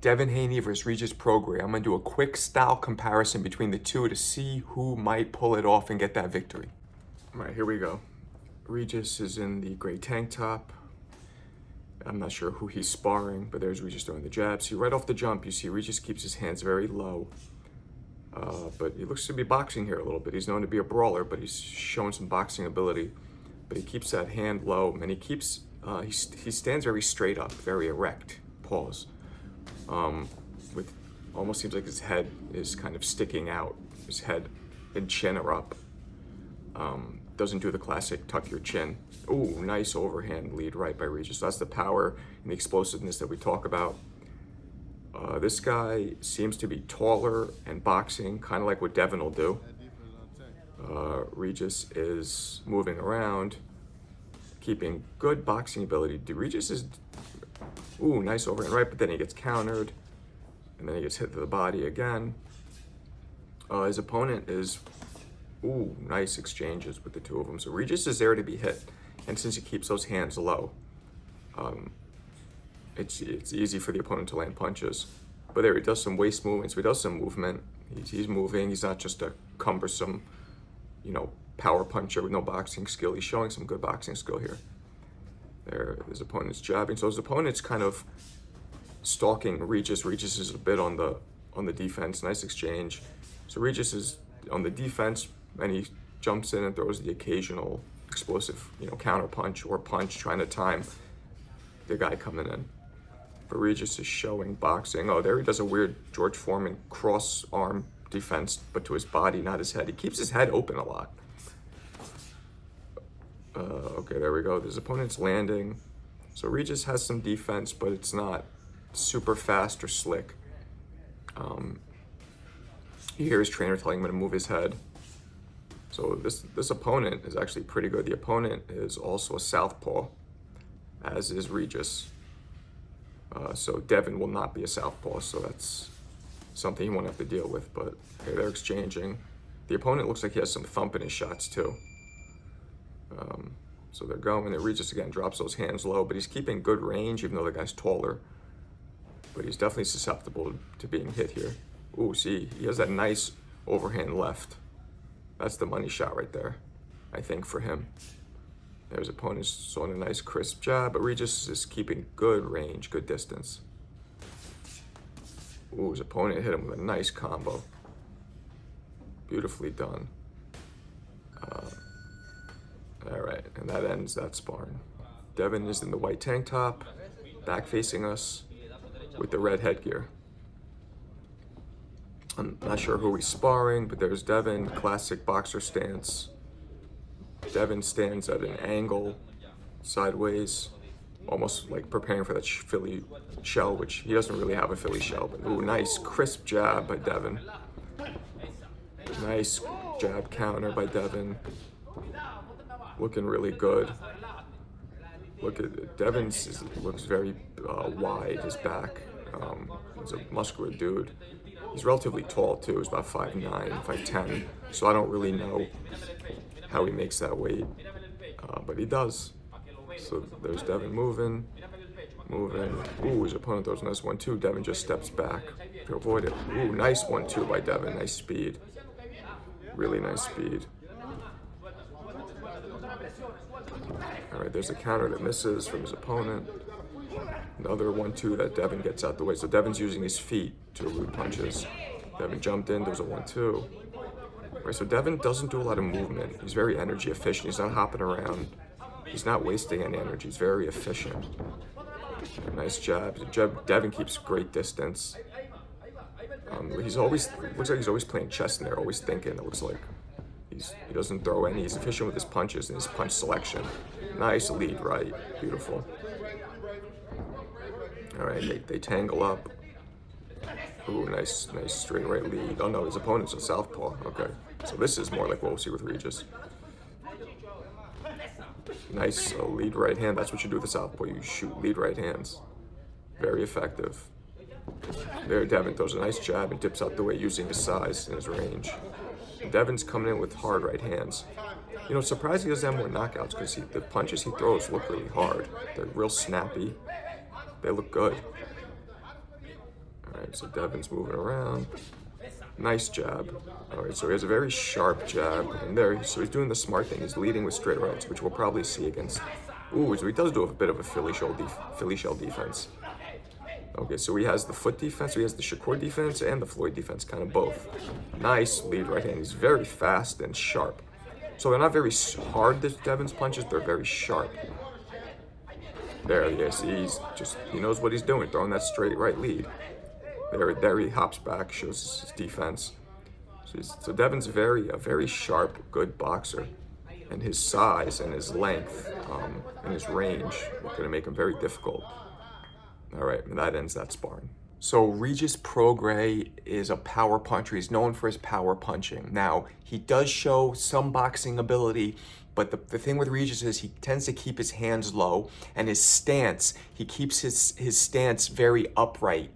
Devin Haney versus Regis Prograis. I'm going to do a quick style comparison between the two to see who might pull it off and get that victory. All right, here we go. Regis is in the gray tank top. I'm not sure who he's sparring, but there's Regis throwing the jab. See, right off the jump, you see Regis keeps his hands very low. But he looks to be boxing here a little bit. He's known to be a brawler, but he's showing some boxing ability. But he keeps that hand low, and he keeps, he stands very straight up, very erect. Pause. With almost seems like his head is kind of sticking out. His head and chin are up. Doesn't do the classic tuck your chin. Ooh, nice overhand lead right by Regis. So that's the power and the explosiveness that we talk about. This guy seems to be taller and boxing, kind of like what Devin will do. Regis is moving around, keeping good boxing ability. Regis is, ooh, nice overhand right, but then he gets countered, and then he gets hit to the body again. His opponent is, ooh, nice exchanges with the two of them. So Regis is there to be hit, and since he keeps those hands low, it's easy for the opponent to land punches. But there, he does some waist movements. He does some movement. He's moving. He's not just a cumbersome, power puncher with no boxing skill. He's showing some good boxing skill here. There, his opponent's jabbing. So his opponent's kind of stalking Regis. Regis is a bit on the defense. Nice exchange. So Regis is on the defense, and he jumps in and throws the occasional explosive, counter punch or punch, trying to time the guy coming in. But Regis is showing boxing. Oh, there he does a weird George Foreman cross arm defense, but to his body, not his head. He keeps his head open a lot. Okay, there we go. His opponent's landing. So Regis has some defense, but it's not super fast or slick. You hear his trainer telling him to move his head. So this opponent is actually pretty good. The opponent is also a southpaw, as is Regis. So Devin will not be a southpaw, so that's something he won't have to deal with. But okay, they're exchanging. The opponent looks like he has some thump in his shots too. So they're going, and Regis again drops those hands low, but he's keeping good range even though the guy's taller. But he's definitely susceptible to being hit here. Ooh, see, he has that nice overhand left. That's the money shot right there, I think, for him. There's opponents on a nice crisp jab, but Regis is keeping good range, good distance. Ooh, his opponent hit him with a nice combo. Beautifully done. All right, and that ends that sparring. Devin is in the white tank top, back facing us with the red headgear. I'm not sure who he's sparring, but there's Devin, classic boxer stance. Devin stands at an angle, sideways, almost like preparing for that Philly shell, which he doesn't really have a Philly shell. But ooh, nice crisp jab by Devin. Nice jab counter by Devin. Looking really good. Look at Devin's looks very wide, his back. He's a muscular dude. He's relatively tall too. He's about 5'9", 5'10". So I don't really know how he makes that weight, but he does. So there's Devin moving. Ooh, his opponent throws a nice 1-2. Devin just steps back to avoid it. Ooh, nice 1-2 by Devin. Nice speed. Really nice speed. All right, there's a counter that misses from his opponent. Another 1-2 that Devin gets out the way. So Devin's using his feet to elude punches. Devin jumped in, there was a 1-2. Right, so Devin doesn't do a lot of movement. He's very energy efficient. He's not hopping around. He's not wasting any energy. He's very efficient. Nice jab. Devin keeps great distance. He's always, looks like he's always playing chess in there, always thinking. It looks like he doesn't throw any. He's efficient with his punches and his punch selection. Nice lead right. Beautiful. All right, they tangle up. Ooh, nice straight right lead. Oh no, his opponent's a southpaw. Okay, so this is more like what we'll see with Regis. Nice lead right hand. That's what you do with a southpaw. You shoot lead right hands. Very effective. There, Devin throws a nice jab and dips out the way using his size and his range. And Devin's coming in with hard right hands. Surprised he doesn't have more knockouts because the punches he throws look really hard. They're real snappy. They look good. So Devin's moving around. Nice jab. All right, so he has a very sharp jab in there. So he's doing the smart thing. He's leading with straight rights, which we'll probably see against. Ooh, so he does do a bit of a Philly shell defense. Okay, so he has the foot defense, so he has the Shakur defense and the Floyd defense, kind of both. Nice lead right hand. He's very fast and sharp. So they're not very hard, Devin's punches, they're very sharp. There he is. He knows what he's doing, throwing that straight right lead. There he hops back, shows his defense. So Devin's a very sharp, good boxer. And his size and his length and his range are going to make him very difficult. All right, and that ends that sparring. So Regis Prograis is a power puncher. He's known for his power punching. Now, he does show some boxing ability, but the thing with Regis is he tends to keep his hands low, and his stance, he keeps his stance very upright,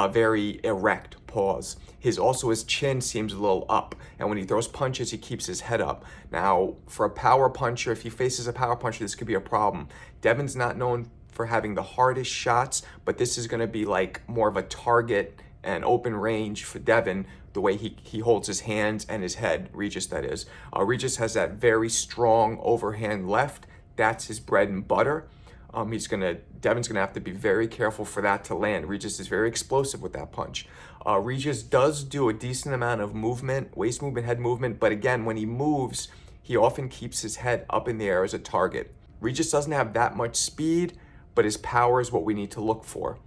very erect, pause. His chin seems a little up, and when he throws punches, he keeps his head up. Now, for a power puncher, if he faces a power puncher, this could be a problem. Devin's not known for having the hardest shots, but this is going to be like more of a target and open range for Devin, the way he holds his hands and his head, Regis that is. Regis has that very strong overhand left. That's his bread and butter. Devin's gonna have to be very careful for that to land. Regis is very explosive with that punch. Regis does do a decent amount of movement, waist movement, head movement, but again, when he moves, he often keeps his head up in the air as a target. Regis doesn't have that much speed, but his power is what we need to look for.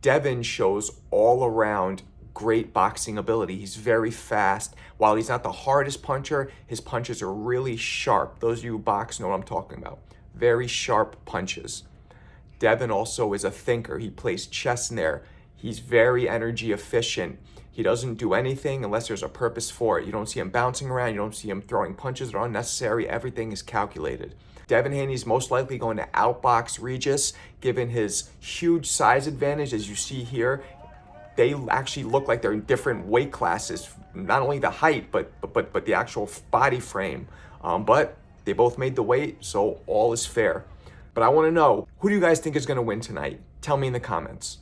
Devin shows all around great boxing ability. He's very fast. While he's not the hardest puncher, his punches are really sharp. Those of you who box know what I'm talking about. Very sharp punches. Devin also is a thinker. He plays chess in there. He's very energy efficient. He doesn't do anything unless there's a purpose for it. You don't see him bouncing around. You don't see him throwing punches that are unnecessary. Everything is calculated. Devin Haney is most likely going to outbox Regis, given his huge size advantage. As you see here, they actually look like they're in different weight classes. Not only the height, but the actual body frame. But they both made the weight, so all is fair. But I want to know, who do you guys think is going to win tonight? Tell me in the comments.